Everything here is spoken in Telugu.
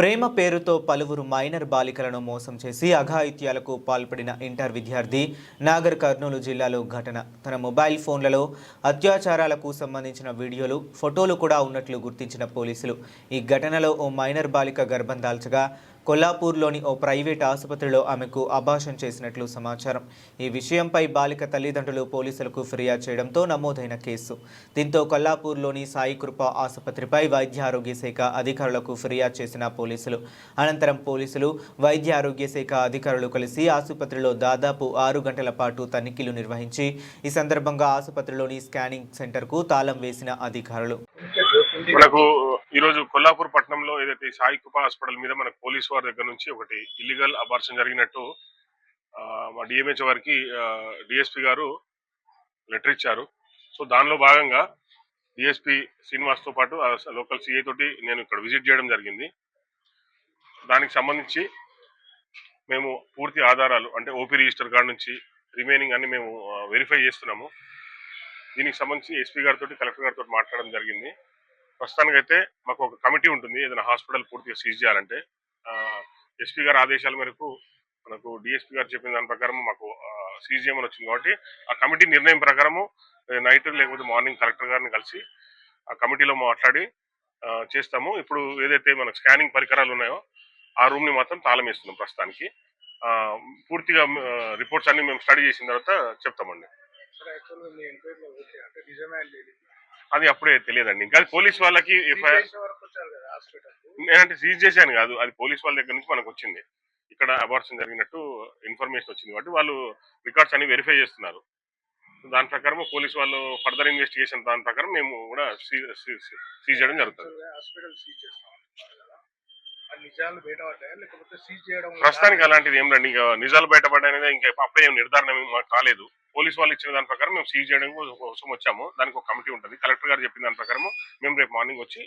ప్రేమ పేరుతో పలువురు మైనర్ బాలికలను మోసం చేసి అఘాయిత్యాలకు పాల్పడిన ఇంటర్ విద్యార్థి నాగర్ కర్నూలు జిల్లాలో ఘటన. తన మొబైల్ ఫోన్లలో అత్యాచారాలకు సంబంధించిన వీడియోలు, ఫోటోలు కూడా ఉన్నట్లు గుర్తించిన పోలీసులు ఈ ఘటనలో ఓ మైనర్ బాలిక గర్భం దాల్చగా కొల్లాపూర్లోని ఓ ప్రైవేట్ ఆసుపత్రిలో ఆమెకు అబార్షన్ చేసినట్లు సమాచారం. ఈ విషయంపై బాలిక తల్లిదండ్రులు పోలీసులకు ఫిర్యాదు చేయడంతో నమోదైన కేసు. దీంతో కొల్లాపూర్లోని సాయి కృప ఆసుపత్రిపై వైద్య ఆరోగ్య శాఖ అధికారులకు ఫిర్యాదు చేసిన పోలీసులు అనంతరం పోలీసులు, వైద్య ఆరోగ్య శాఖ అధికారులు కలిసి ఆసుపత్రిలో దాదాపు 6 గంటల పాటు తనిఖీలు నిర్వహించి ఈ సందర్భంగా ఆసుపత్రిలోని స్కానింగ్ సెంటర్కు తాళం వేసిన అధికారులు మనకు ఈరోజు కొల్లాపూర్ పట్టణంలో ఏదైతే సాయి కృప హాస్పిటల్ మీద మనకు పోలీసు వారి దగ్గర నుంచి ఒకటి ఇల్లీగల్ అబార్షన్ జరిగినట్టు మా డిఎంహెచ్ వారికి డిఎస్పీ గారు లెటర్ ఇచ్చారు. సో దానిలో భాగంగా డిఎస్పీ శ్రీనివాస్తో పాటు లోకల్ సిఐ తోటి నేను ఇక్కడ విజిట్ చేయడం జరిగింది. దానికి సంబంధించి మేము పూర్తి ఆధారాలు అంటే ఓపీ రిజిస్టర్ కార్డు నుంచి రిమైనింగ్ అన్ని మేము వెరిఫై చేస్తున్నాము. దీనికి సంబంధించి ఎస్పీ గారితో, కలెక్టర్ గారితో మాట్లాడడం జరిగింది. ప్రస్తుతానికైతే మాకు ఒక కమిటీ ఉంటుంది ఏదైనా హాస్పిటల్ పూర్తిగా సీజ్ చేయాలంటే. ఎస్పీ గారి ఆదేశాల మేరకు మనకు డిఎస్పీ గారు చెప్పిన దాని ప్రకారం మాకు సీజ్ చేయమని వచ్చింది కాబట్టి ఆ కమిటీ నిర్ణయం ప్రకారము నైట్ లేకపోతే మార్నింగ్ కలెక్టర్ గారిని కలిసి ఆ కమిటీలో మాట్లాడి చేస్తాము. ఇప్పుడు ఏదైతే మనకు స్కానింగ్ పరికరాలు ఉన్నాయో ఆ రూమ్ని మాత్రం తాళం వేస్తున్నాం ప్రస్తుతానికి. పూర్తిగా రిపోర్ట్స్ అన్ని మేము స్టడీ చేసిన తర్వాత చెప్తామండి. అది అప్పుడే తెలియదండి. ఇంకా పోలీస్ వాళ్ళకి నేనంటే సీజ్ చేశాను కాదు, అది పోలీస్ వాళ్ళ దగ్గర నుంచి మనకు వచ్చింది. ఇక్కడ అబార్షన్ జరిగినట్టు ఇన్ఫర్మేషన్ వచ్చింది కాబట్టి వాళ్ళు రికార్డ్స్ అన్ని వెరిఫై చేస్తున్నారు. దాని ప్రకారం పోలీస్ వాళ్ళు ఫర్దర్ ఇన్వెస్టిగేషన్ దాని ప్రకారం మేము కూడా సీజ్ చేయడం జరుగుతుంది. ప్రస్తుతానికి అలాంటిది ఏం రండి, ఇంకా నిజాలు బయటపడ్డాయనేది ఇంకా అప్పుడే నిర్ధారణ మాకు కాలేదు. పోలీసు వాళ్ళు ఇచ్చిన దాని ప్రకారం మేము సీజ్ చేయడం కోసం వచ్చాము. దానికి ఒక కమిటీ ఉంటుంది. కలెక్టర్ గారు చెప్పిన దాని ప్రకారం మేము రేపు మార్నింగ్ వచ్చి